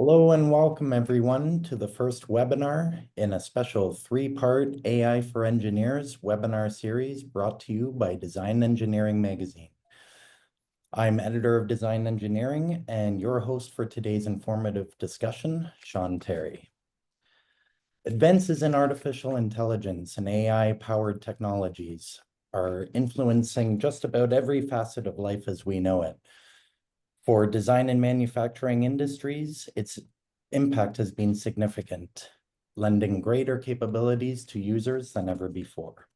Hello and welcome everyone to the first webinar in a special three-part AI for Engineers webinar series brought to you by Design Engineering Magazine. I'm editor of Design Engineering and your host for today's informative discussion, Sean Terry. Advances in artificial intelligence and AI-powered technologies are influencing just about every facet of life as we know it. For design and manufacturing industries, its impact has been significant, lending greater capabilities to users than ever before.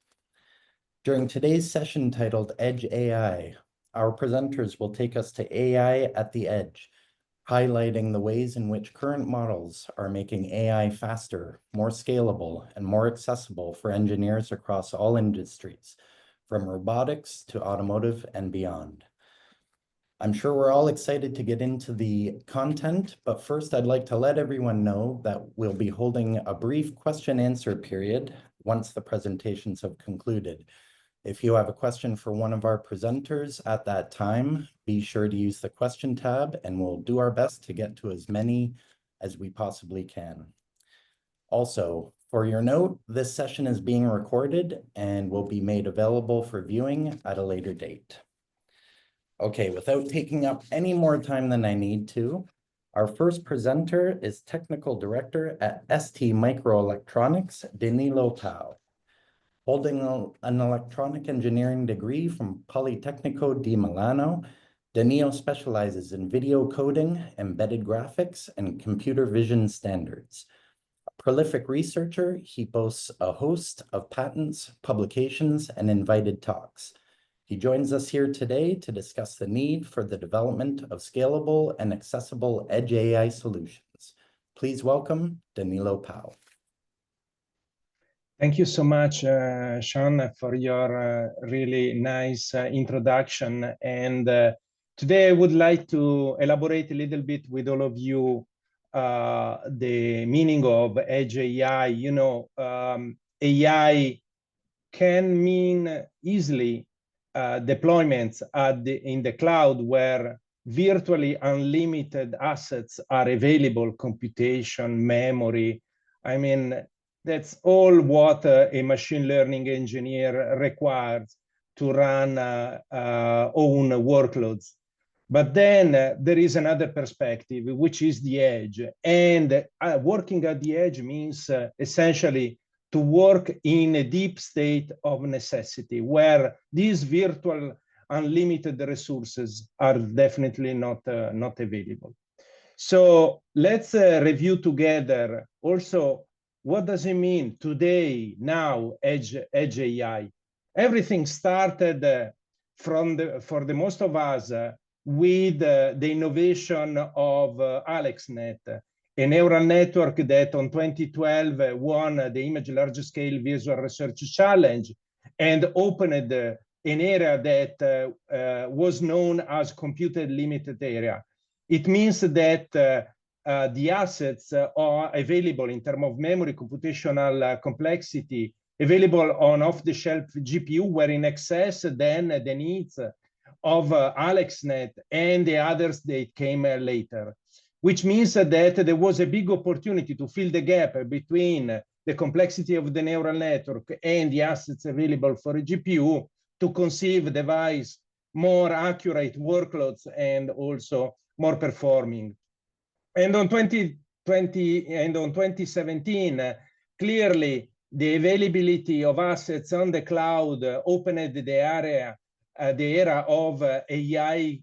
During today's session titled Edge AI, our presenters will take us to AI at the edge, highlighting the ways in which current models are making AI faster, more scalable, and more accessible for engineers across all industries, from robotics to automotive and beyond. I'm sure we're all excited to get into the content, but first I'd like to let everyone know that we'll be holding a brief question-answer period once the presentations have concluded. If you have a question for one of our presenters at that time, be sure to use the question tab and we'll do our best to get to as many as we possibly can. Also, for your note, this session is being recorded and will be made available for viewing at a later date. Okay, without taking up any more time than I need to, our first presenter is Technical Director at STMicroelectronics, Danilo Pau. Holding an electronic engineering degree from Politecnico di Milano, Danilo specializes in video coding, embedded graphics, and computer vision standards. A prolific researcher, he boasts a host of patents, publications, and invited talks. He joins us here today to discuss the need for the development of scalable and accessible edge AI solutions. Please welcome Danilo Pau. Thank you so much, Sean, for your really nice introduction. And today I would like to elaborate a little bit with all of you the meaning of edge AI. You know, AI can mean easily deployments in the cloud where virtually unlimited assets are available, computation, memory. I mean, that's all what a machine learning engineer requires to run own workloads. But then there is another perspective, which is the edge. And working at the edge means essentially to work in a deep state of necessity, where these virtual unlimited resources are definitely not available. So let's review together also, what does it mean today, now, edge AI? Everything started for the most of us with the innovation of AlexNet, a neural network that on 2012 won the Image Large Scale Visual Research Challenge and opened an area that was known as computed limited area. It means that the assets are available in terms of memory, computational complexity, available on off-the-shelf GPU were in excess than the needs of AlexNet and the others that came later, which means that there was a big opportunity to fill the gap between the complexity of the neural network and the assets available for a GPU to conceive, devise more accurate workloads and also more performing. And on 2020 and on 2017, clearly the availability of assets on the cloud opened the era of AI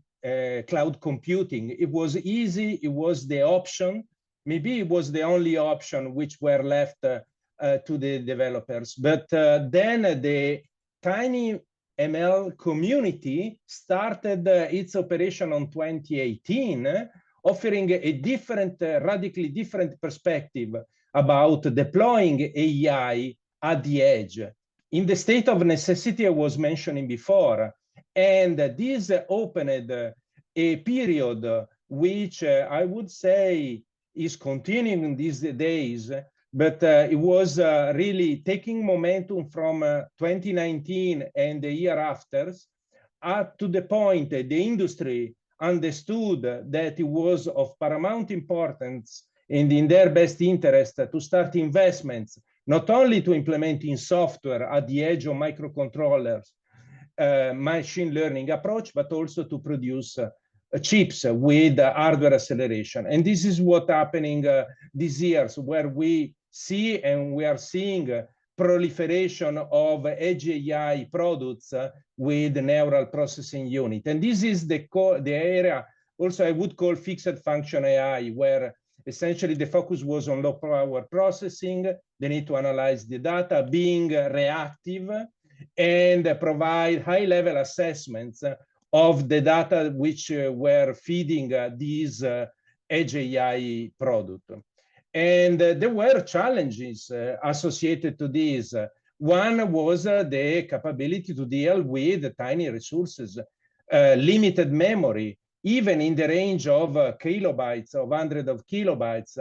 cloud computing. It was easy, it was the option, maybe it was the only option which were left to the developers. But then the tiny ML community started its operation on 2018, offering a different, radically different perspective about deploying AI at the edge. In the state of necessity I was mentioning before, and this opened a period which I would say is continuing these days, but it was really taking momentum from 2019 and the year after, up to the point that the industry understood that it was of paramount importance and in their best interest to start investments, not only to implement in software at the edge of microcontrollers, machine learning approach, but also to produce chips with hardware acceleration. And this is what's happening these years, where we see and we are seeing proliferation of edge AI products with neural processing unit. And this is the area also I would call fixed function AI, where essentially the focus was on low power processing, the need to analyze the data, being reactive, and provide high level assessments of the data which were feeding these edge AI product. And there were challenges associated to this. One was the capability to deal with tiny resources, limited memory, even in the range of kilobytes, of hundreds of kilobytes,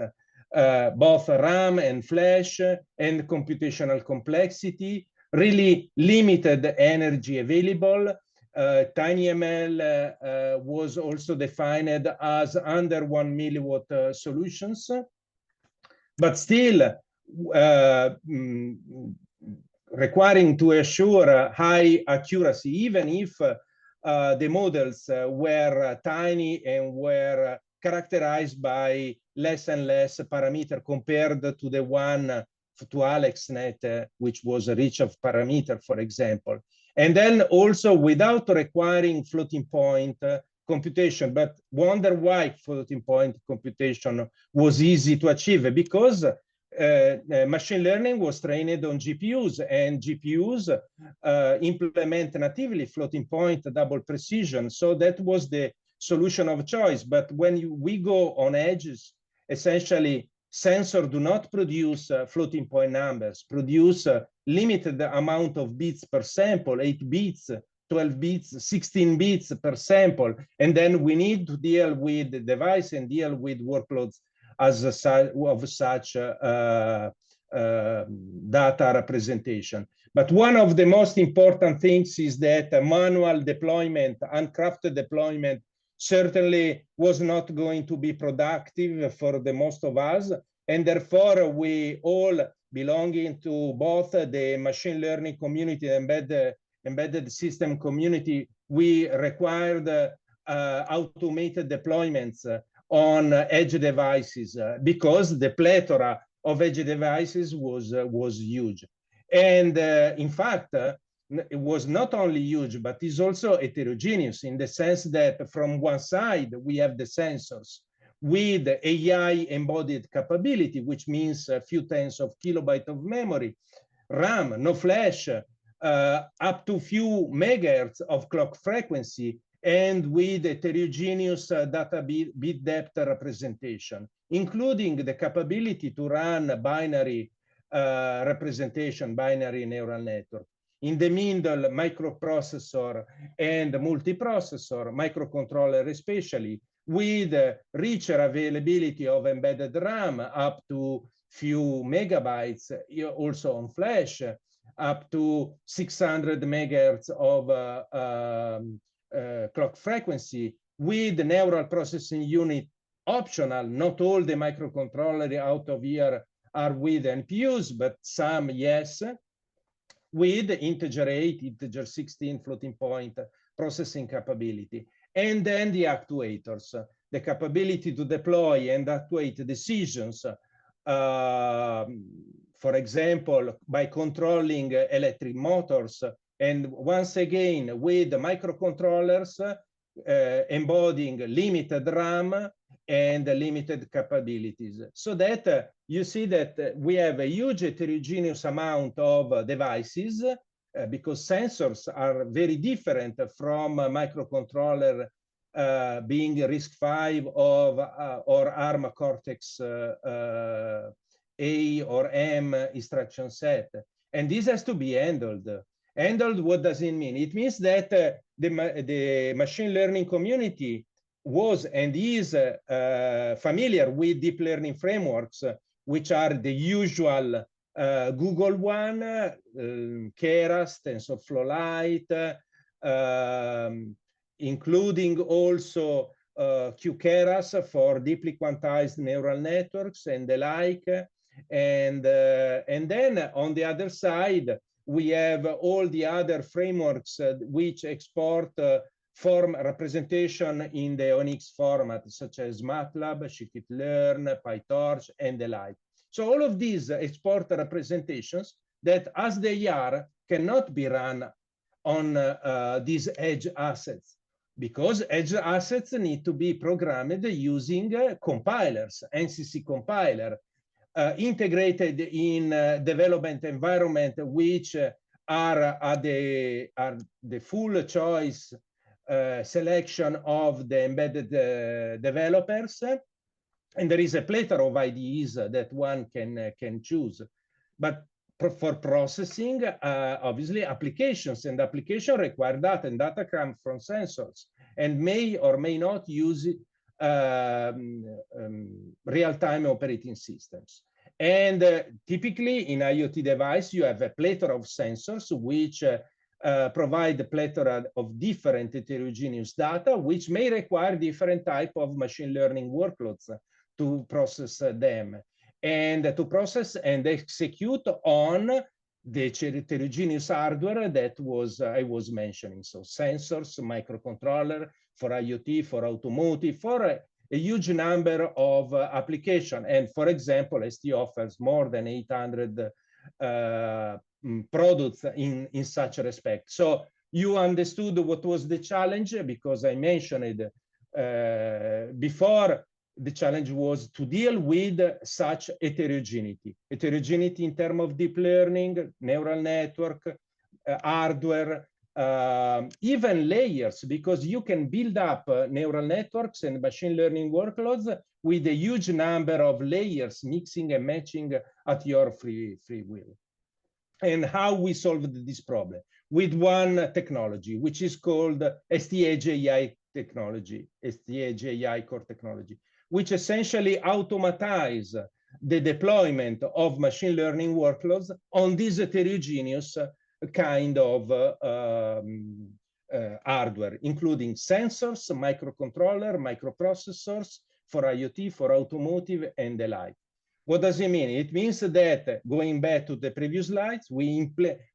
both RAM and flash, and computational complexity, really limited energy available. TinyML was also defined as under 1 milliwatt solutions, but still requiring to assure high accuracy, even if the models were tiny and were characterized by less and less parameter compared to the one to AlexNet, which was rich of parameter, for example. And then also without requiring floating point computation, but wonder why floating point computation was easy to achieve, because machine learning was trained on GPUs, and GPUs implement natively floating point double precision. So that was the solution of choice. But when we go on edges, essentially sensors do not produce floating point numbers, produce a limited amount of bits per sample, 8 bits, 12 bits, 16 bits per sample. And then we need to deal with the device and deal with workloads as of such data representation. But one of the most important things is that manual deployment, uncrafted deployment, certainly was not going to be productive for the most of us. And therefore, we all belonging to both the machine learning community and embedded system community, we required automated deployments on edge devices because the plethora of edge devices was huge. And in fact, it was not only huge, but is also heterogeneous in the sense that from one side, we have the sensors with AI embodied capability, which means a few tens of kilobytes of memory, RAM, no flash, up to few megahertz of clock frequency, and with heterogeneous data bit depth representation, including the capability to run binary representation, binary neural network. In the middle, microprocessor and multiprocessor, microcontroller especially, with richer availability of embedded RAM up to few megabytes, also on flash, up to 600 megahertz of clock frequency, with the neural processing unit optional. Not all the microcontrollers out of here are with NPUs, but some, yes, with integer 8, integer 16 floating point processing capability. And then the actuators, the capability to deploy and actuate decisions, for example, by controlling electric motors. And once again, with the microcontrollers embodying limited RAM and limited capabilities. So that you see that we have a huge heterogeneous amount of devices because sensors are very different from microcontroller being RISC-V or ARM Cortex A or M instruction set. And this has to be handled. Handled, what does it mean? It means that the machine learning community was and is familiar with deep learning frameworks, which are the usual Google one, Keras, TensorFlow Lite, including also QKeras for deeply quantized neural networks and the like. And then on the other side, we have all the other frameworks which export form representation in the ONX format, such as MATLAB, scikit-learn, PyTorch, and the like. So all of these export representations that, as they are, cannot be run on these edge assets, because edge assets need to be programmed using compilers, NCC compiler, integrated in development environment, which are the full choice selection of the embedded developers. And there is a plethora of IDEs that one can choose. But for processing, obviously, applications require data, and data come from sensors, and may or may not use real-time operating systems. And typically in IoT device, you have a plethora of sensors which provide a plethora of different heterogeneous data, which may require different type of machine learning workloads to process them, and to process and execute on the heterogeneous hardware that I was mentioning. So sensors, microcontroller for IoT, for automotive, for a huge number of applications. And for example, ST offers more than 800 products in such a respect. So you understood what was the challenge, because I mentioned it before. The challenge was to deal with such heterogeneity in terms of deep learning, neural network, hardware, even layers, because you can build up neural networks and machine learning workloads with a huge number of layers, mixing and matching at your free will. And how we solved this problem? With one technology, which is called ST-AI technology, ST-AI core technology, which essentially automatize the deployment of machine learning workloads on this heterogeneous kind of hardware, including sensors, microcontroller, microprocessors for IoT, for automotive, and the like. What does it mean? It means that, going back to the previous slides, we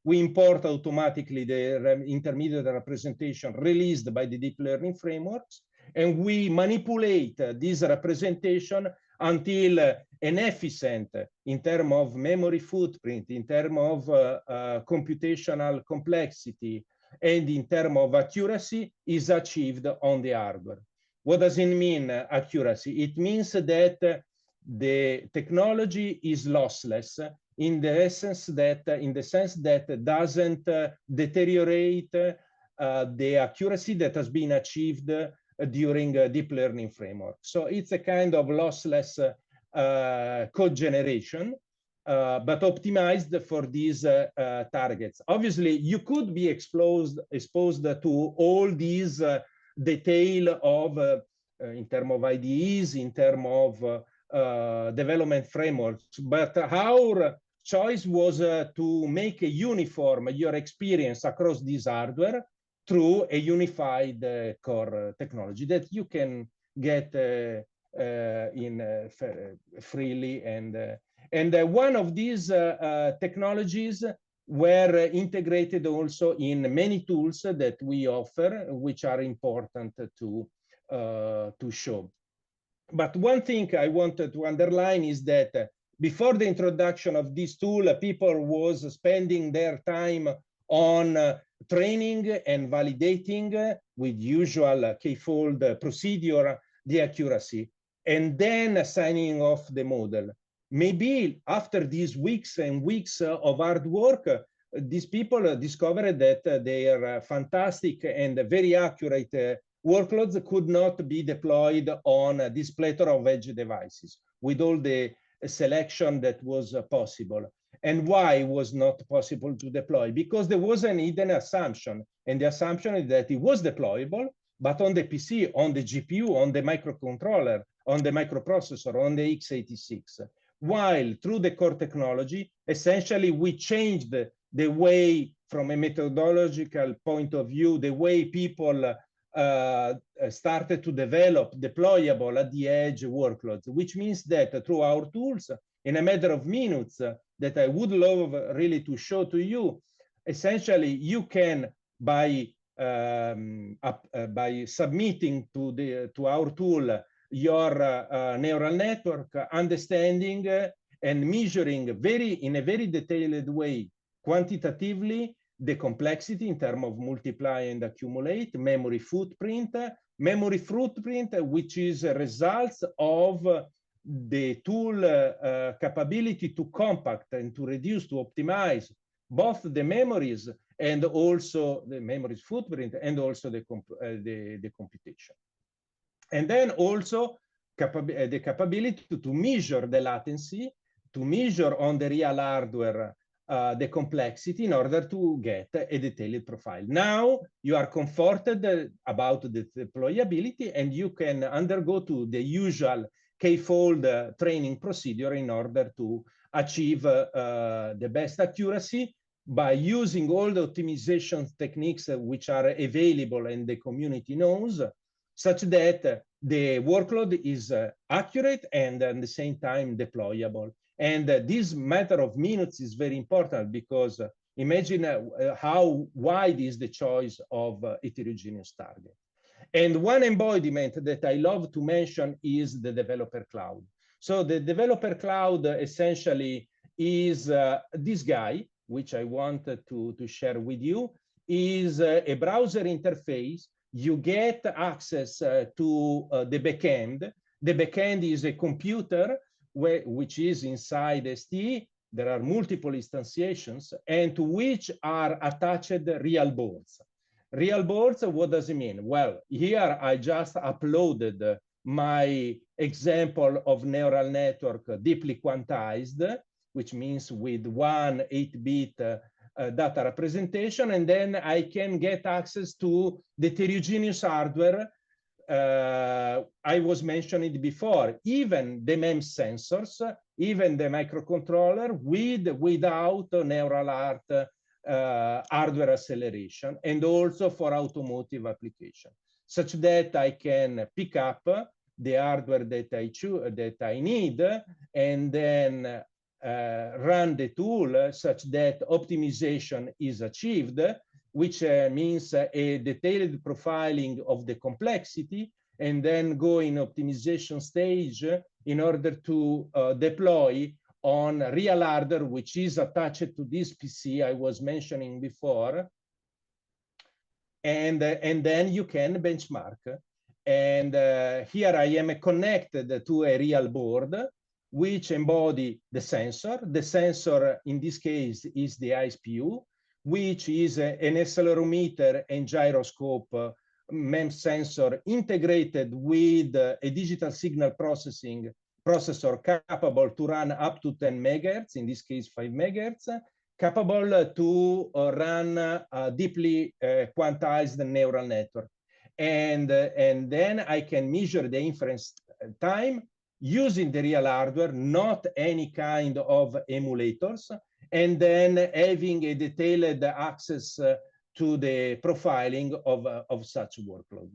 import automatically the intermediate representation released by the deep learning frameworks, and we manipulate this representation until an efficient, in terms of memory footprint, in terms of computational complexity, and in terms of accuracy, is achieved on the hardware. What does it mean, accuracy? It means that the technology is lossless in the sense that it doesn't deteriorate the accuracy that has been achieved during deep learning framework. So it's a kind of lossless code generation, but optimized for these targets. Obviously, you could be exposed to all these detail of, in terms of IDEs, in terms of development frameworks, but our choice was to make a uniform your experience across this hardware through a unified core technology that you can get freely. And one of these technologies were integrated also in many tools that we offer, which are important to show. But one thing I wanted to underline is that before the introduction of this tool, people was spending their time on training and validating with usual k-fold procedure the accuracy, and then assigning off the model. Maybe after these weeks and weeks of hard work, these people discovered that their fantastic and very accurate workloads could not be deployed on this plethora of edge devices with all the selection that was possible. And why was not possible to deploy? Because there was an hidden assumption, and the assumption is that it was deployable, but on the PC, on the GPU, on the microcontroller, on the microprocessor, on the x86. While through the core technology, essentially we changed the way, from a methodological point of view, the way people started to develop deployable at the edge workloads, which means that through our tools, in a matter of minutes, that I would love really to show to you, essentially you can, by submitting to our tool your neural network, understanding and measuring in a very detailed way, quantitatively, the complexity in terms of multiply and accumulate, memory footprint, which is a result of the tool capability to compact and to reduce, to optimize both the memories and also the memory's footprint and also the computation. And then also the capability to measure the latency, to measure on the real hardware the complexity in order to get a detailed profile. Now you are comforted about the deployability, and you can undergo to the usual k-fold training procedure in order to achieve the best accuracy by using all the optimization techniques which are available and the community knows, such that the workload is accurate and at the same time deployable. And this matter of minutes is very important, because imagine how wide is the choice of heterogeneous target. And one embodiment that I love to mention is the developer cloud. So the developer cloud essentially is this guy, which I wanted to share with you, is a browser interface. You get access to the backend. The backend is a computer which is inside ST. There are multiple instantiations, and to which are attached real boards. Real boards, what does it mean? Well, here I just uploaded my example of neural network deeply quantized, which means with 1 8-bit data representation, and then I can get access to the heterogeneous hardware I was mentioning before, even the MEMS sensors, even the microcontroller without neural art hardware acceleration, and also for automotive application, such that I can pick up the hardware that I need, and then run the tool such that optimization is achieved, which means a detailed profiling of the complexity, and then go in optimization stage in order to deploy on real hardware, which is attached to this PC I was mentioning before. And then you can benchmark. And here I am connected to a real board, which embody the sensor. The sensor in this case is the ISPU, which is an accelerometer and gyroscope MEMS sensor integrated with a digital signal processor capable to run up to 10 megahertz, in this case 5 megahertz, capable to run a deeply quantized neural network. And then I can measure the inference time using the real hardware, not any kind of emulators, and then having a detailed access to the profiling of such workload.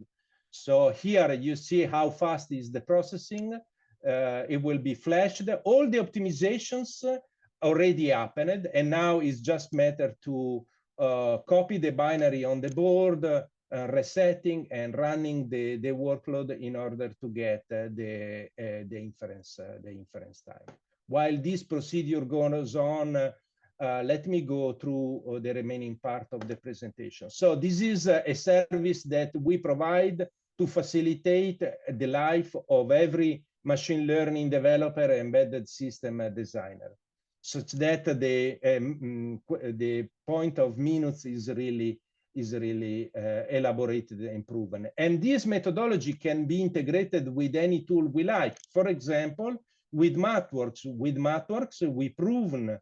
So here you see how fast is the processing. It will be flashed. All the optimizations already happened, and now it's just matter to copy the binary on the board, resetting and running the workload in order to get the inference time. While this procedure goes on, let me go through the remaining part of the presentation. So this is a service that we provide to facilitate the life of every machine learning developer, embedded system designer, such that the point of minutes is really elaborated and proven. And this methodology can be integrated with any tool we like. For example, with MathWorks. With MathWorks, we've proven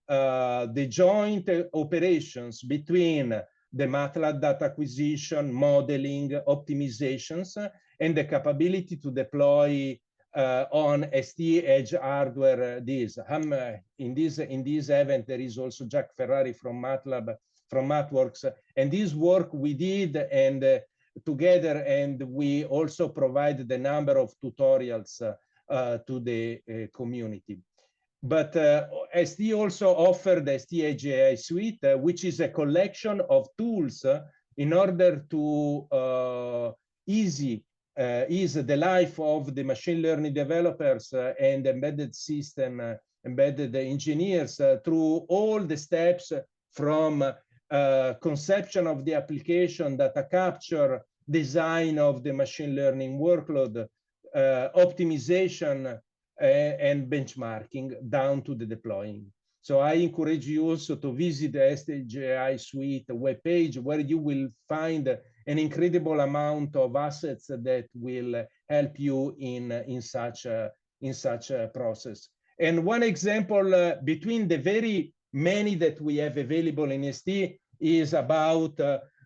the joint operations between the MATLAB data acquisition, modeling, optimizations, and the capability to deploy on ST edge hardware. In this event, there is also Jack Ferrari from MATLAB, from MathWorks, and this work we did, and together, and we also provide the number of tutorials to the community. But ST also offered the ST-AGI suite, which is a collection of tools in order to ease the life of the machine learning developers and embedded system, embedded engineers through all the steps from conception of the application, data capture, design of the machine learning workload, optimization, and benchmarking down to the deploying. So I encourage you also to visit the ST-AGI suite webpage, where you will find an incredible amount of assets that will help you in such a process. And one example between the very many that we have available in ST is about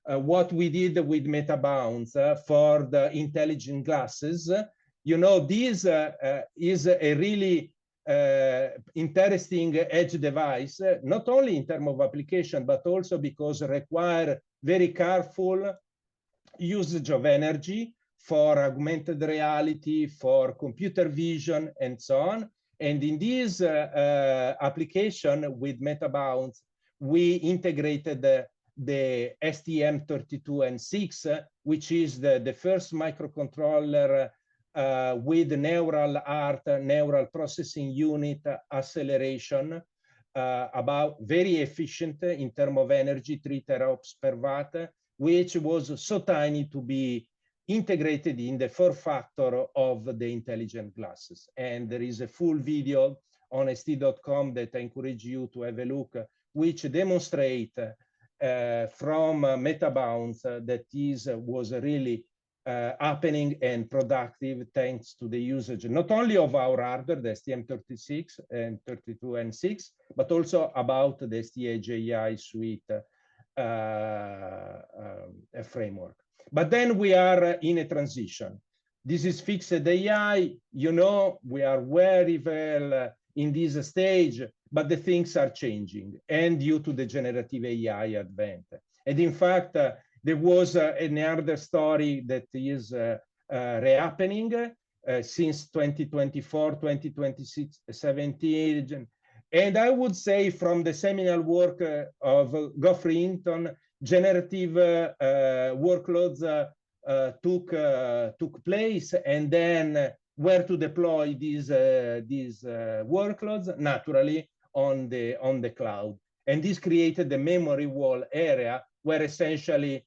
what we did with MetaBounds for the intelligent glasses. You know, this is a really interesting edge device, not only in terms of application, but also because require very careful usage of energy for augmented reality, for computer vision, and so on. And in this application with MetaBounds, we integrated the STM32N6, which is the first microcontroller with neural processing unit acceleration, about very efficient in terms of energy, 3 teraops per watt, which was so tiny to be integrated in the form factor of the intelligent glasses. And there is a full video on st.com that I encourage you to have a look, which demonstrate from MetaBounds that this was really happening and productive thanks to the usage not only of our hardware, the STM36 and 32N6, but also about the ST-AGI suite framework. But then we are in a transition. This is fixed AI. You know, we are very well in this stage, but the things are changing, and due to the generative AI advent. And in fact, there was another story that is rehappening since 2024, 2026, 17. And I would say from the seminal work of Geoffrey Hinton, generative workloads took place, and then where to deploy these workloads? Naturally on the cloud. And this created the memory wall area where essentially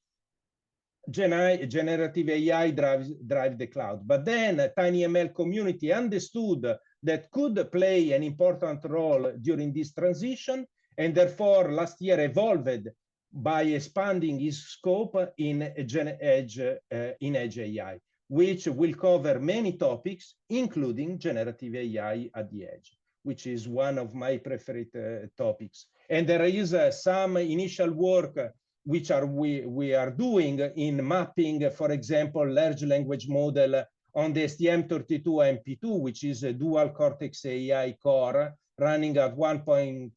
generative AI drive the cloud. But then a TinyML community understood that could play an important role during this transition, and therefore last year evolved by expanding its scope in edge AI, which will cover many topics, including generative AI at the edge, which is one of my preferred topics. And there is some initial work which we are doing in mapping, for example, large language model on the STM32MP2, which is a dual Cortex AI core running at 1.5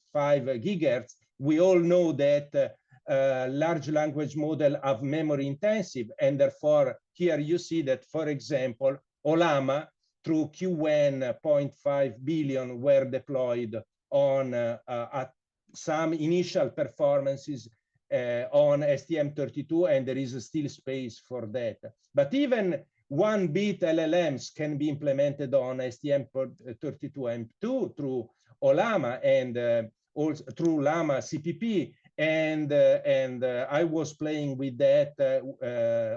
gigahertz. We all know that large language model are memory intensive, and therefore here you see that, for example, Olama through QN 0.5 billion were deployed on at some initial performances on STM32, and there is still space for that. But even 1-bit LLMs can be implemented on STM32M2 through Olama and also through Llama CPP. And I was playing with that,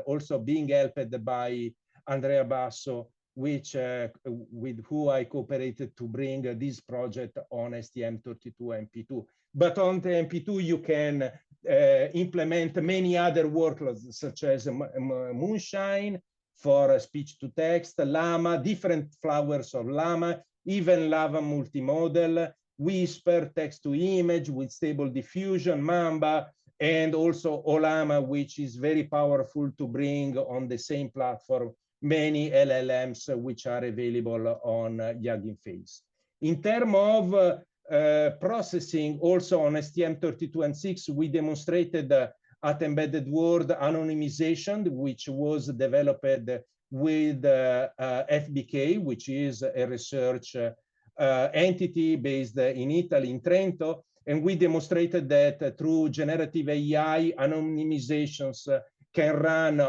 also being helped by Andrea Basso, with who I cooperated to bring this project on STM32MP2. But on the MP2, you can implement many other workloads, such as Moonshine for speech to text, Llama, different flavors of Llama, even Lava multimodal, Whisper, text to image with stable diffusion, Mamba, and also Olama, which is very powerful to bring on the same platform many LLMs which are available on Hugging Face. In terms of processing, also on STM32N6, we demonstrated at Embedded World anonymization, which was developed with FBK, which is a research entity based in Italy, in Trento. And we demonstrated that through generative AI, anonymizations can run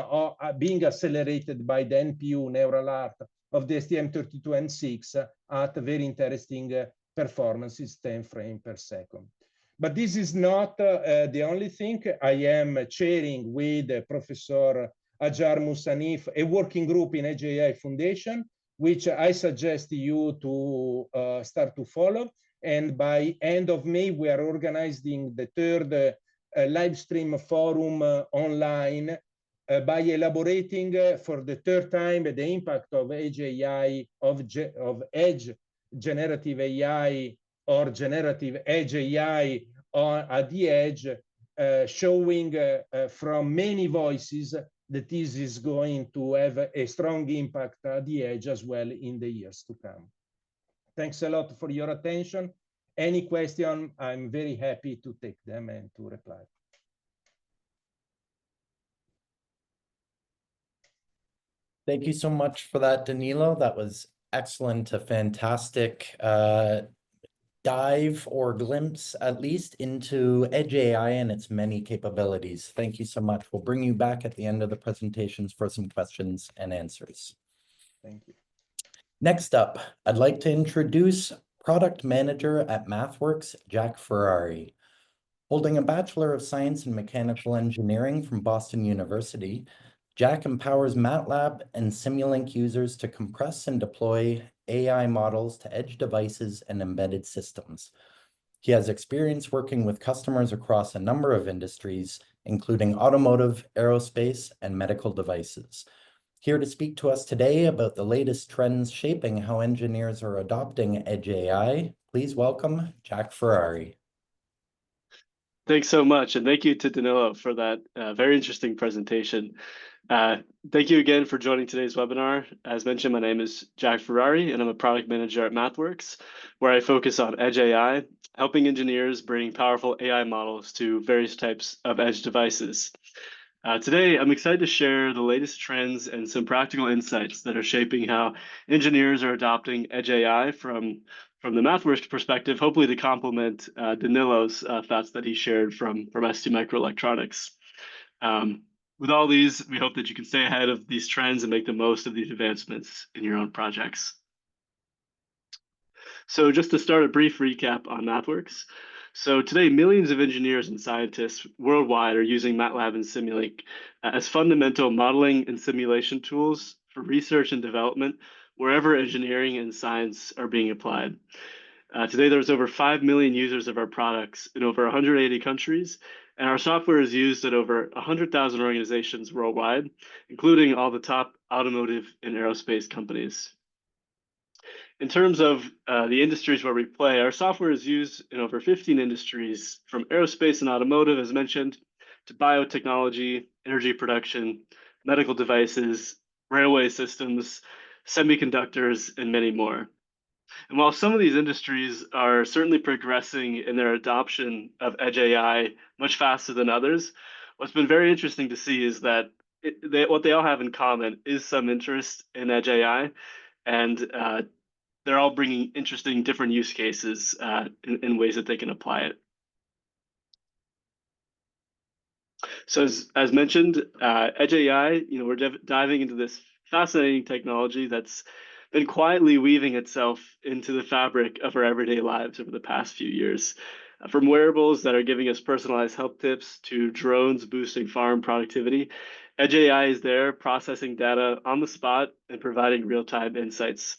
being accelerated by the NPU neural art of the STM32N6 at very interesting performances, 10 frames per second. But this is not the only thing. I am chairing with Professor Ajar Musanif a working group in Edge AI Foundation, which I suggest you to start to follow. And by end of May, we are organizing the third live stream forum online by elaborating for the third time the impact of Edge AI, of Edge generative AI or generative Edge AI at the edge, showing from many voices that this is going to have a strong impact at the edge as well in the years to come. Thanks a lot for your attention. Any question, I'm very happy to take them and to reply. Thank you so much for that, Danilo. That was excellent, a fantastic dive or glimpse, at least, into Edge AI and its many capabilities. Thank you so much. We'll bring you back at the end of the presentations for some questions and answers. Thank you. Next up, I'd like to introduce Product Manager at MathWorks, Jack Ferrari. Holding a Bachelor of Science in Mechanical Engineering from Boston University, Jack empowers MATLAB and Simulink users to compress and deploy AI models to edge devices and embedded systems. He has experience working with customers across a number of industries, including automotive, aerospace, and medical devices. Here to speak to us today about the latest trends shaping how engineers are adopting Edge AI, please welcome Jack Ferrari. Thanks so much, and thank you to Danilo for that very interesting presentation. Thank you again for joining today's webinar. As mentioned, my name is Jack Ferrari, and I'm a product manager at MathWorks, where I focus on Edge AI, helping engineers bring powerful AI models to various types of edge devices. Today, I'm excited to share the latest trends and some practical insights that are shaping how engineers are adopting Edge AI from the MathWorks perspective, hopefully to complement Danilo's thoughts that he shared from STMicroelectronics. With all these, we hope that you can stay ahead of these trends and make the most of these advancements in your own projects. So just to start a brief recap on MathWorks. So today, millions of engineers and scientists worldwide are using MATLAB and Simulink as fundamental modeling and simulation tools for research and development wherever engineering and science are being applied. Today, there's over 5 million users of our products in over 180 countries, and our software is used at over 100,000 organizations worldwide, including all the top automotive and aerospace companies. In terms of the industries where we play, our software is used in over 15 industries, from aerospace and automotive, as mentioned, to biotechnology, energy production, medical devices, railway systems, semiconductors, and many more. And while some of these industries are certainly progressing in their adoption of Edge AI much faster than others, what's been very interesting to see is that what they all have in common is some interest in Edge AI, and they're all bringing interesting different use cases in ways that they can apply it. So as mentioned, Edge AI, we're diving into this fascinating technology that's been quietly weaving itself into the fabric of our everyday lives over the past few years. From wearables that are giving us personalized health tips to drones boosting farm productivity, Edge AI is there processing data on the spot and providing real-time insights.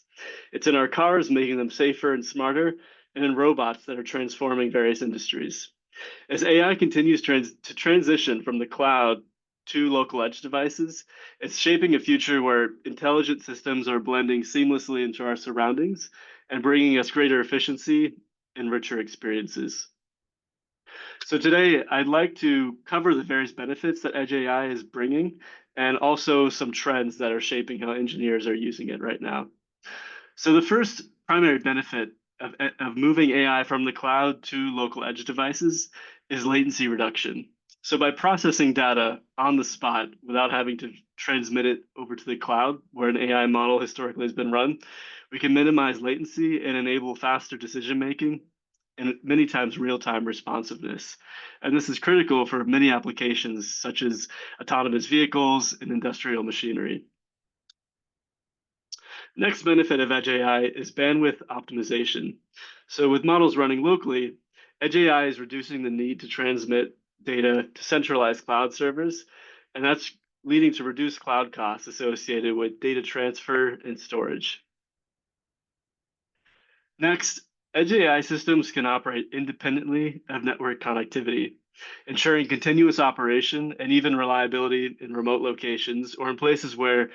It's in our cars, making them safer and smarter, and in robots that are transforming various industries. As AI continues to transition from the cloud to local edge devices, it's shaping a future where intelligent systems are blending seamlessly into our surroundings and bringing us greater efficiency and richer experiences. So today, I'd like to cover the various benefits that Edge AI is bringing, and also some trends that are shaping how engineers are using it right now. So the first primary benefit of moving AI from the cloud to local edge devices is latency reduction. So by processing data on the spot without having to transmit it over to the cloud, where an AI model historically has been run, we can minimize latency and enable faster decision making and many times real-time responsiveness. And this is critical for many applications such as autonomous vehicles and industrial machinery. Next benefit of Edge AI is bandwidth optimization. So with models running locally, Edge AI is reducing the need to transmit data to centralized cloud servers, and that's leading to reduced cloud costs associated with data transfer and storage. Next, Edge AI systems can operate independently of network connectivity, ensuring continuous operation and even reliability in remote locations or in places where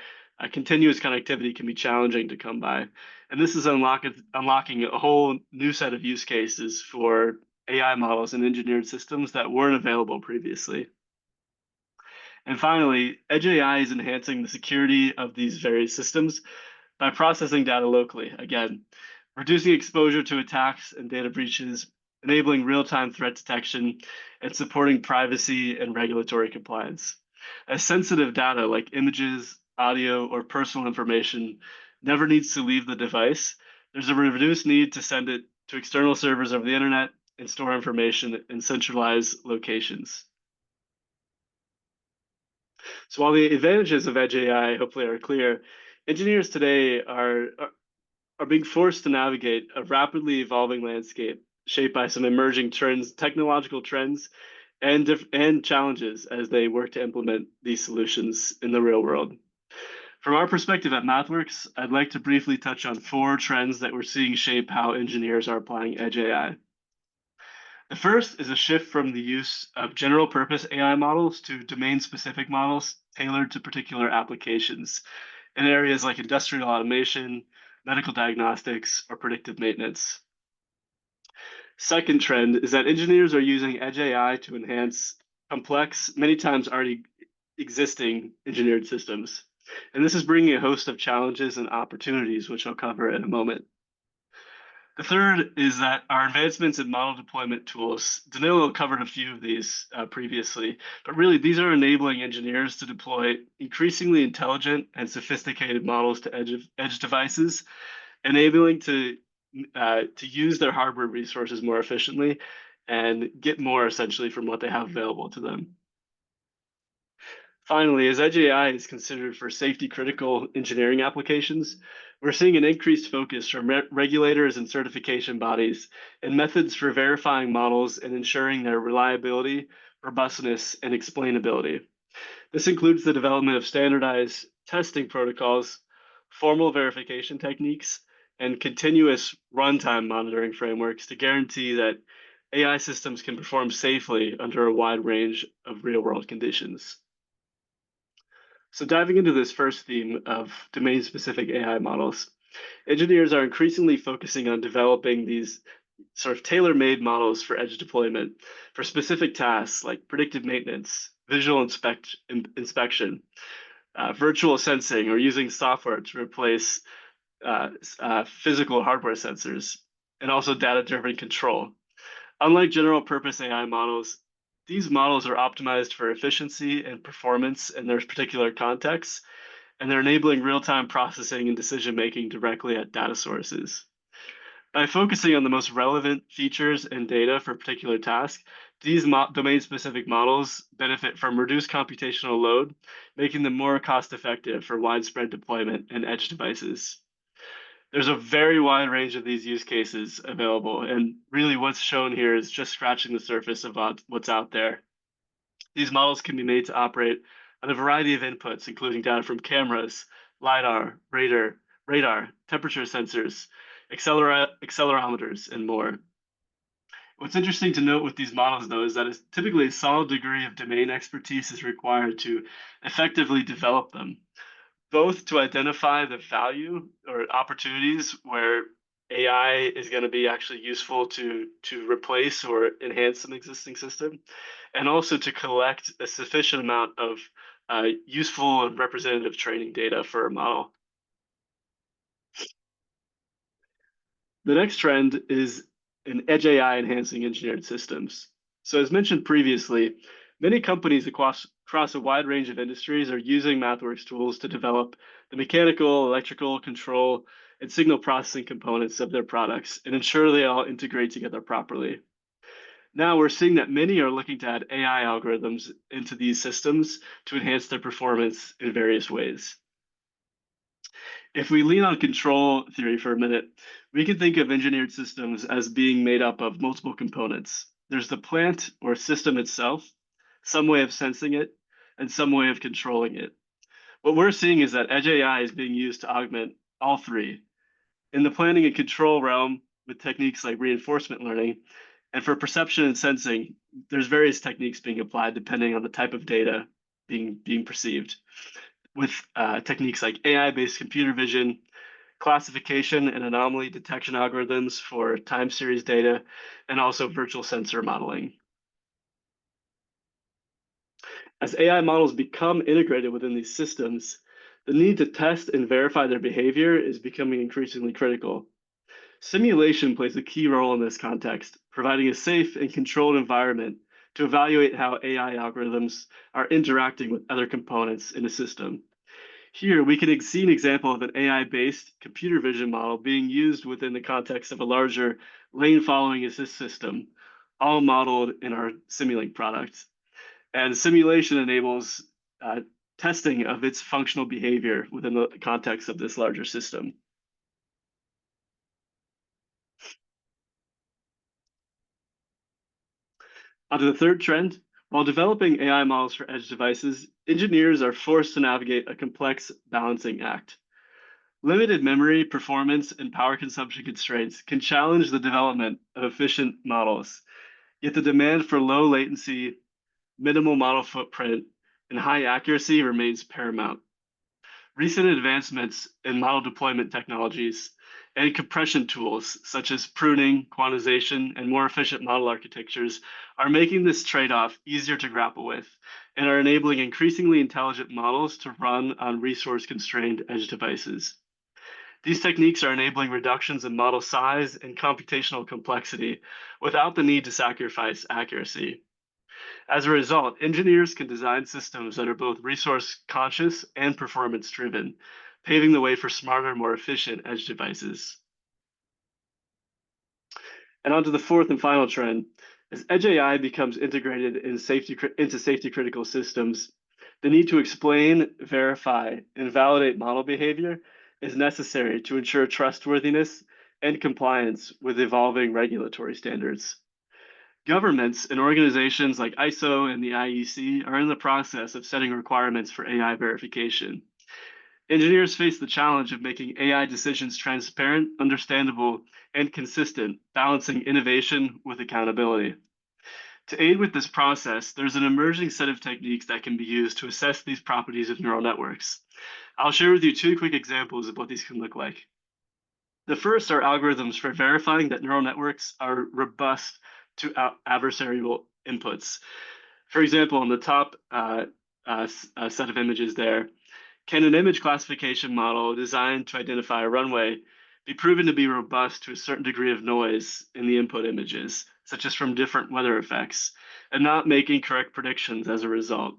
continuous connectivity can be challenging to come by. And this is unlocking a whole new set of use cases for AI models and engineered systems that weren't available previously. And finally, Edge AI is enhancing the security of these various systems by processing data locally, again, reducing exposure to attacks and data breaches, enabling real-time threat detection, and supporting privacy and regulatory compliance. As sensitive data like images, audio, or personal information never needs to leave the device, there's a reduced need to send it to external servers over the internet and store information in centralized locations. So while the advantages of Edge AI hopefully are clear, engineers today are being forced to navigate a rapidly evolving landscape shaped by some emerging trends, technological trends, and challenges as they work to implement these solutions in the real world. From our perspective at MathWorks, I'd like to briefly touch on 4 trends that we're seeing shape how engineers are applying Edge AI. The first is a shift from the use of general purpose AI models to domain-specific models tailored to particular applications in areas like industrial automation, medical diagnostics, or predictive maintenance. Second trend is that engineers are using Edge AI to enhance complex, many times already existing engineered systems. And this is bringing a host of challenges and opportunities, which I'll cover in a moment. The third is that our advancements in model deployment tools, Danilo covered a few of these previously, but really these are enabling engineers to deploy increasingly intelligent and sophisticated models to edge devices, enabling to use their hardware resources more efficiently and get more essentially from what they have available to them. Finally, as Edge AI is considered for safety critical engineering applications, we're seeing an increased focus from regulators and certification bodies and methods for verifying models and ensuring their reliability, robustness, and explainability. This includes the development of standardized testing protocols, formal verification techniques, and continuous runtime monitoring frameworks to guarantee that AI systems can perform safely under a wide range of real-world conditions. So diving into this first theme of domain-specific AI models, engineers are increasingly focusing on developing these sort of tailor-made models for edge deployment for specific tasks like predictive maintenance, visual inspection, virtual sensing, or using software to replace physical hardware sensors, and also data-driven control. Unlike general-purpose AI models, these models are optimized for efficiency and performance in their particular contexts, and they're enabling real-time processing and decision-making directly at data sources. By focusing on the most relevant features and data for a particular task, these domain-specific models benefit from reduced computational load, making them more cost-effective for widespread deployment and edge devices. There's a very wide range of these use cases available, and really what's shown here is just scratching the surface of what's out there. These models can be made to operate on a variety of inputs, including data from cameras, LiDAR, radar, temperature sensors, accelerometers, and more. What's interesting to note with these models, though, is that typically a solid degree of domain expertise is required to effectively develop them, both to identify the value or opportunities where AI is going to be actually useful to replace or enhance an existing system, and also to collect a sufficient amount of useful and representative training data for a model. The next trend is in Edge AI enhancing engineered systems. So as mentioned previously, Many companies across a wide range of industries are using MathWorks tools to develop the mechanical, electrical, control, and signal processing components of their products and ensure they all integrate together properly. Now we're seeing that many are looking to add AI algorithms into these systems to enhance their performance in various ways. If we lean on control theory for a minute, we can think of engineered systems as being made up of multiple components. There's the plant or system itself, some way of sensing it, and some way of controlling it. What we're seeing is that edge AI is being used to augment all three. In the planning and control realm, with techniques like reinforcement learning, and for perception and sensing, there's various techniques being applied depending on the type of data being perceived, with techniques like AI-based computer vision, classification and anomaly detection algorithms for time series data, and also virtual sensor modeling. As AI models become integrated within these systems, the need to test and verify their behavior is becoming increasingly critical. Simulation plays a key role in this context, providing a safe and controlled environment to evaluate how AI algorithms are interacting with other components in a system. Here, we can see an example of an AI-based computer vision model being used within the context of a larger lane-following assist system, all modeled in our Simulink product. And simulation enables testing of its functional behavior within the context of this larger system. Onto the third trend. While developing AI models for edge devices, engineers are forced to navigate a complex balancing act. Limited memory, performance, and power consumption constraints can challenge the development of efficient models, yet the demand for low latency, minimal model footprint, and high accuracy remains paramount. Recent advancements in model deployment technologies and compression tools, such as pruning, quantization, and more efficient model architectures, are making this trade-off easier to grapple with and are enabling increasingly intelligent models to run on resource-constrained edge devices. These techniques are enabling reductions in model size and computational complexity without the need to sacrifice accuracy. As a result, engineers can design systems that are both resource-conscious and performance-driven, paving the way for smarter, more efficient edge devices. And on to the fourth and final trend. As edge AI becomes integrated into safety-critical systems, the need to explain, verify, and validate model behavior is necessary to ensure trustworthiness and compliance with evolving regulatory standards. Governments and organizations like ISO and the IEC are in the process of setting requirements for AI verification. Engineers face the challenge of making AI decisions transparent, understandable, and consistent, balancing innovation with accountability. To aid with this process, there's an emerging set of techniques that can be used to assess these properties of neural networks. I'll share with you two quick examples of what these can look like. The first are algorithms for verifying that neural networks are robust to adversarial inputs. For example, on the top set of images there, can an image classification model designed to identify a runway be proven to be robust to a certain degree of noise in the input images, such as from different weather effects, and not make incorrect predictions as a result?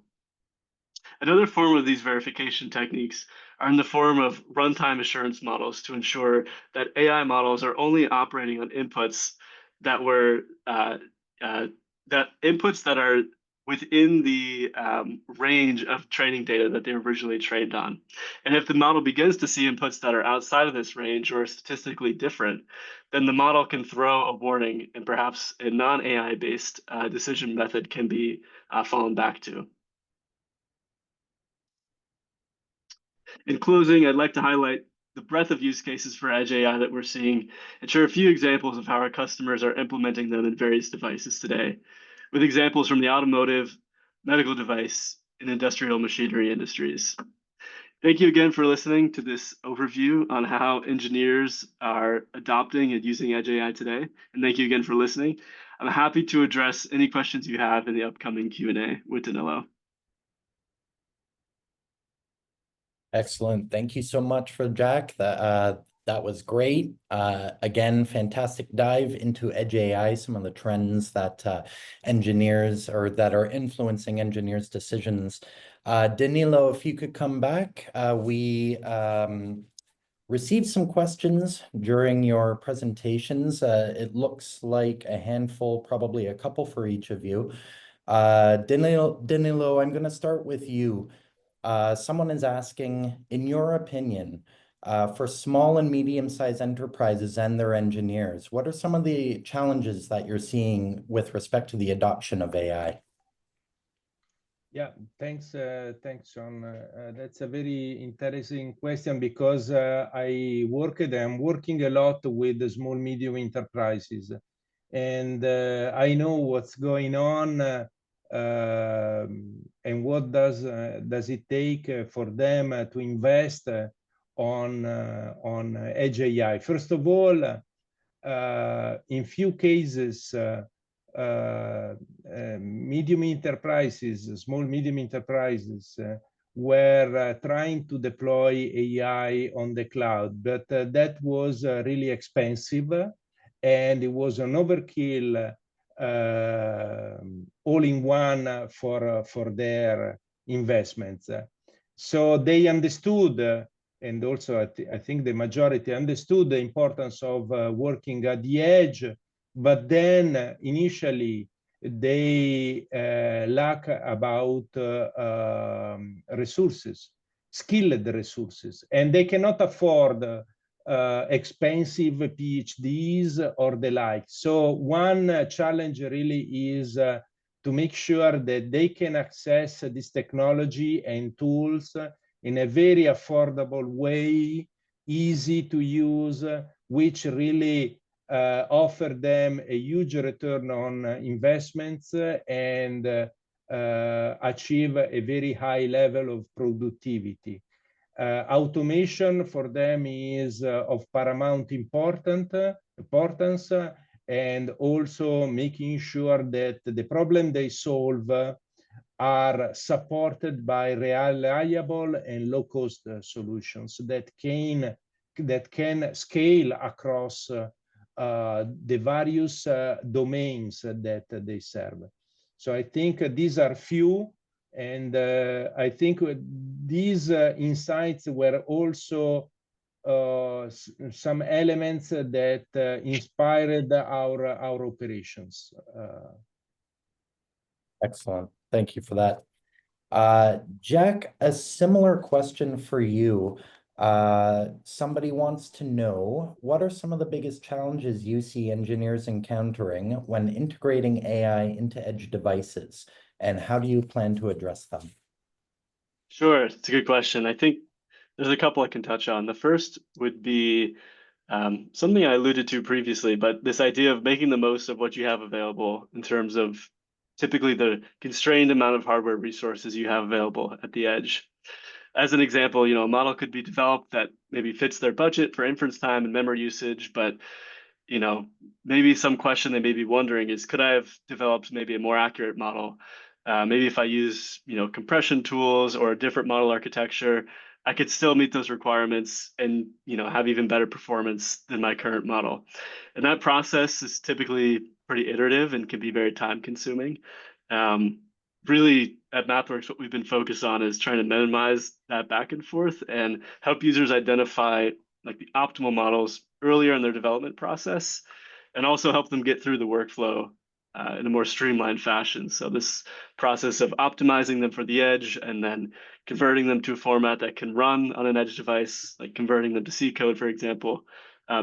Another form of these verification techniques are in the form of runtime assurance models to ensure that AI models are only operating on inputs that are within the range of training data that they were originally trained on. And if the model begins to see inputs that are outside of this range or statistically different, then the model can throw a warning, and perhaps a non-AI based decision method can be fallen back to. In closing, I'd like to highlight the breadth of use cases for edge AI that we're seeing and share a few examples of how our customers are implementing them in various devices today, with examples from the automotive, medical device, and industrial machinery industries. Thank you again for listening to this overview on how engineers are adopting and using edge AI today. And thank you again for listening. I'm happy to address any questions you have in the upcoming Q&A with Danilo. Excellent. Thank you so much for Jack. That was great. Again, fantastic dive into Edge AI, some of the trends that engineers or that are influencing engineers' decisions. Danilo, if you could come back, we received some questions during your presentations. It looks like a handful, probably a couple for each of you. Danilo, I'm going to start with you. Someone is asking, in your opinion, for small and medium-sized enterprises and their engineers, what are some of the challenges that you're seeing with respect to the adoption of AI? Yeah, thanks, Sean. That's a very interesting question because I'm working a lot with the small, medium enterprises, and I know what's going on and what does it take for them to invest on Edge AI. First of all, in few cases, medium enterprises, small medium enterprises were trying to deploy AI on the cloud, but that was really expensive, and it was an overkill all in one for their investments. So they understood, and also I think the majority understood the importance of working at the edge, but then initially they lack about resources, skilled resources, and they cannot afford expensive PhDs or the like. So one challenge really is to make sure that they can access this technology and tools in a very affordable way, easy to use, which really offer them a huge return on investments and achieve a very high level of productivity. Automation for them is of paramount importance, and also making sure that the problem they solve are supported by reliable and low-cost solutions that can scale across the various domains that they serve. So I think these are few, and I think these insights were also some elements that inspired our operations. Excellent. Thank you for that. Jack, a similar question for you. Somebody wants to know, what are some of the biggest challenges you see engineers encountering when integrating AI into edge devices, and how do you plan to address them? Sure, it's a good question. I think there's a couple I can touch on. The first would be something I alluded to previously, but this idea of making the most of what you have available in terms of typically the constrained amount of hardware resources you have available at the edge. As an example, a model could be developed that maybe fits their budget for inference time and memory usage, but maybe some question they may be wondering is, could I have developed maybe a more accurate model? Maybe if I use, compression tools or a different model architecture, I could still meet those requirements and, have even better performance than my current model. And that process is typically pretty iterative and can be very time consuming. Really, at MathWorks, what we've been focused on is trying to minimize that back and forth and help users identify like the optimal models earlier in their development process, and also help them get through the workflow in a more streamlined fashion. So this process of optimizing them for the edge and then converting them to a format that can run on an edge device, like converting them to C code, for example,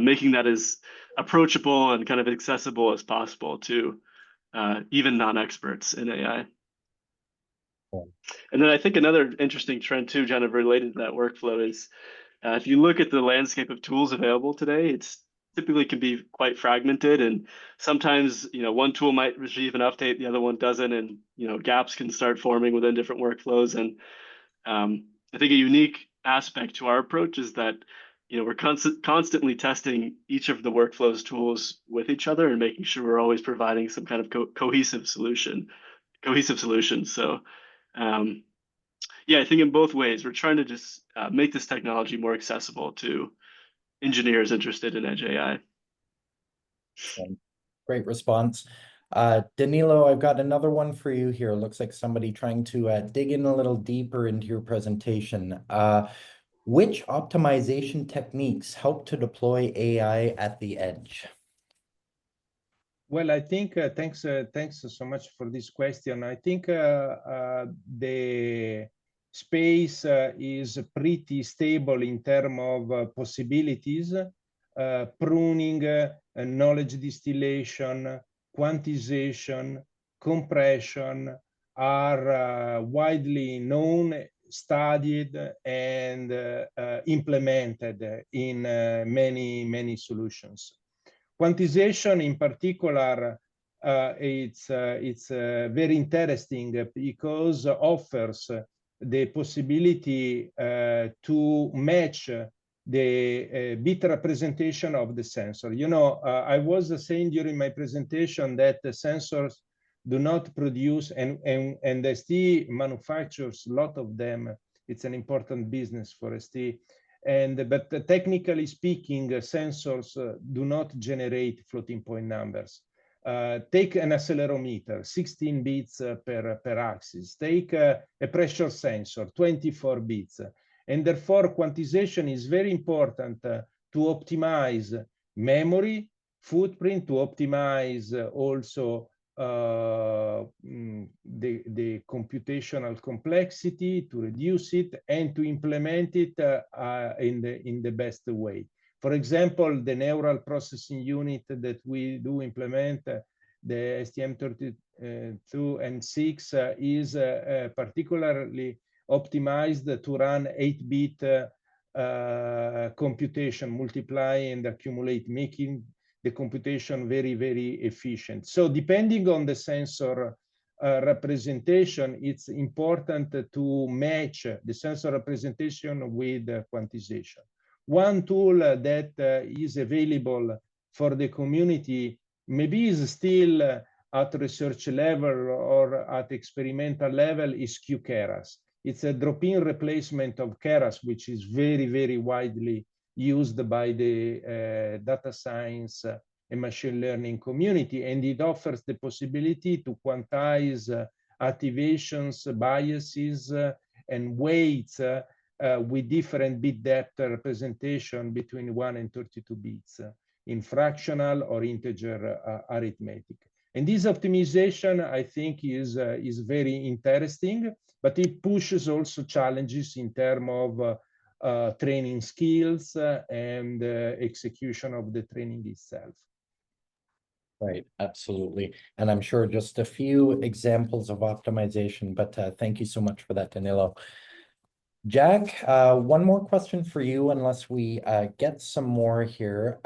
making that as approachable and kind of accessible as possible to even non-experts in AI. And then I think another interesting trend too, kind of related to that workflow, is if you look at the landscape of tools available today, it's typically can be quite fragmented, and sometimes one tool might receive an update, the other one doesn't, and gaps can start forming within different workflows. And I think a unique aspect to our approach is that we're constantly testing each of the workflows tools with each other and making sure we're always providing some kind of cohesive solution. So yeah, I think in both ways, we're trying to just make this technology more accessible to engineers interested in edge AI. Great response. Danilo, I've got another one for you here. Looks like somebody trying to dig in a little deeper into your presentation. Which optimization techniques help to deploy AI at the edge? Well, I think thanks so much for this question. I think the space is pretty stable in terms of possibilities, pruning, knowledge distillation, quantization, compression are widely known, studied, and implemented in many solutions. Quantization in particular, it's very interesting because offers the possibility to match the bit representation of the sensor. You know, I was saying during my presentation that the sensors do not produce, and ST manufactures a lot of them. It's an important business for ST. But technically speaking, sensors do not generate floating point numbers. Take an accelerometer, 16 bits per axis. Take a pressure sensor, 24 bits. And therefore, quantization is very important to optimize memory, footprint, to optimize also the computational complexity, to reduce it, and to implement it in the best way. For example, the neural processing unit that we do implement, the STM32 and 6, is particularly optimized to run 8-bit computation, multiply and accumulate, making the computation very efficient. So depending on the sensor representation, it's important to match the sensor representation with quantization. One tool that is available for the community, maybe is still at research level or at experimental level, is QKeras. It's a drop-in replacement of Keras, which is very widely used by the data science and machine learning community, and it offers the possibility to quantize activations, biases, and weights with different bit depth representation between 1 and 32 bits in fractional or integer arithmetic. And this optimization, I think, is very interesting, but it pushes also challenges in terms of training skills and execution of the training itself. Right, absolutely. And I'm sure just a few examples of optimization, but thank you so much for that, Danilo. Jack, one more question for you, unless we get some more here.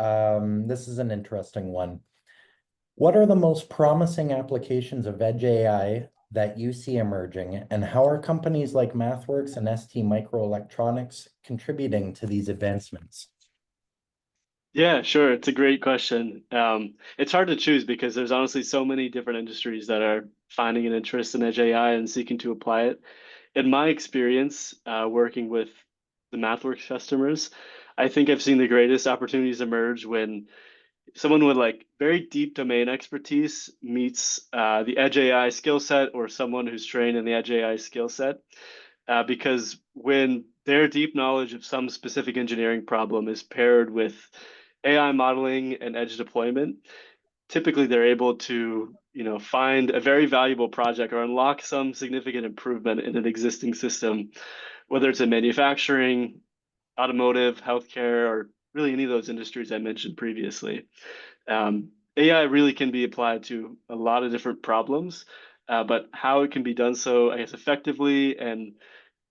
This is an interesting one. What are the most promising applications of edge AI that you see emerging, and how are companies like MathWorks and STMicroelectronics contributing to these advancements? Yeah, sure. It's a great question. It's hard to choose because there's honestly so many different industries that are finding an interest in edge AI and seeking to apply it. In my experience, working with the MathWorks customers, I think I've seen the greatest opportunities emerge when someone with like very deep domain expertise meets the edge AI skill set, or someone who's trained in the edge AI skill set. Because when their deep knowledge of some specific engineering problem is paired with AI modeling and edge deployment, typically they're able to, find a very valuable project or unlock some significant improvement in an existing system, whether it's in manufacturing, automotive, healthcare, or really any of those industries I mentioned previously. AI really can be applied to a lot of different problems, but how it can be done so, I guess, effectively and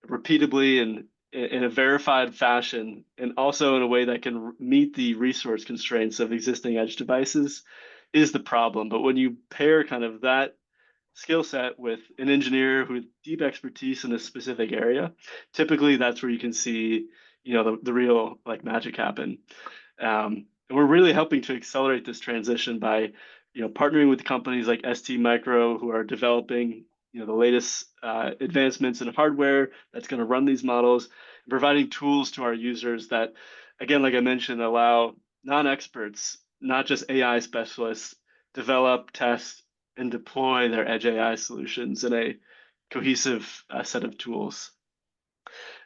repeatably and in a verified fashion, and also in a way that can meet the resource constraints of existing edge devices, is the problem. But when you pair kind of that skill set with an engineer with deep expertise in a specific area, typically that's where you can see, the real like magic happen. And we're really helping to accelerate this transition by, partnering with companies like STMicro, who are developing, the latest advancements in hardware that's going to run these models, and providing tools to our users that, again, like I mentioned, allow non-experts, not just AI specialists, develop, test, and deploy their edge AI solutions in a cohesive set of tools.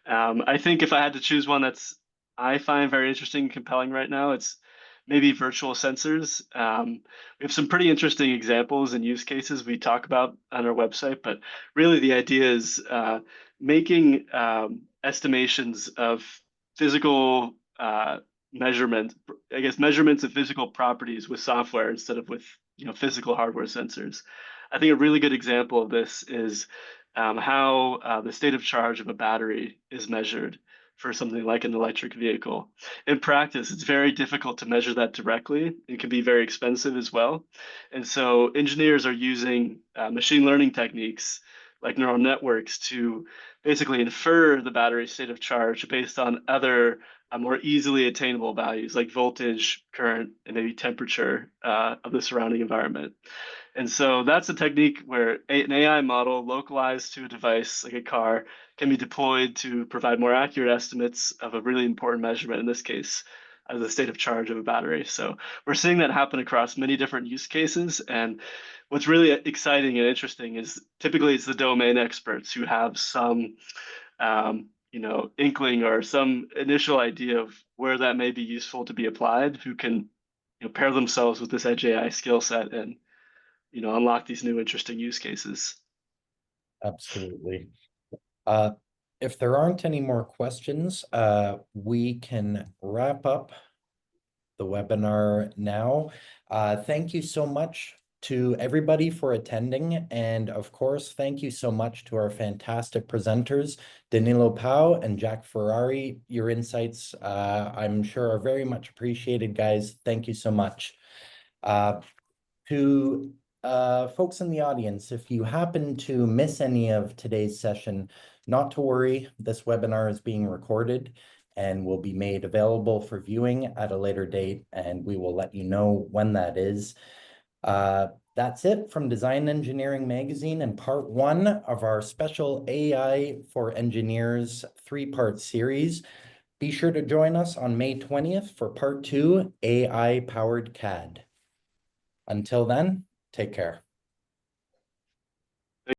I think if I had to choose one I find very interesting and compelling right now, it's maybe virtual sensors. We have some pretty interesting examples and use cases we talk about on our website, but really the idea is making estimations of physical measurements of physical properties with software instead of with physical hardware sensors. I think a really good example of this is how the state of charge of a battery is measured for something like an electric vehicle. In practice, it's very difficult to measure that directly. It can be very expensive as well. And so engineers are using machine learning techniques like neural networks to basically infer the battery state of charge based on other more easily attainable values like voltage, current, and maybe temperature of the surrounding environment. And so that's a technique where an AI model localized to a device like a car can be deployed to provide more accurate estimates of a really important measurement, in this case, the state of charge of a battery. So we're seeing that happen across many different use cases. And what's really exciting and interesting is typically it's the domain experts who have some inkling or some initial idea of where that may be useful to be applied, who can pair themselves with this edge AI skill set and unlock these new interesting use cases. Absolutely. If there aren't any more questions, we can wrap up the webinar now. Thank you so much to everybody for attending. And of course, thank you so much to our fantastic presenters, Danilo Pau and Jack Ferrari. Your insights, I'm sure, are very much appreciated, guys. Thank you so much. To folks in the audience, if you happen to miss any of today's session, not to worry, this webinar is being recorded and will be made available for viewing at a later date, and we will let you know when that is. That's it from Design Engineering Magazine and part 1 of our special AI for Engineers 3-part series. Be sure to join us on May 20th for part 2, AI-powered CAD. Until then, take care.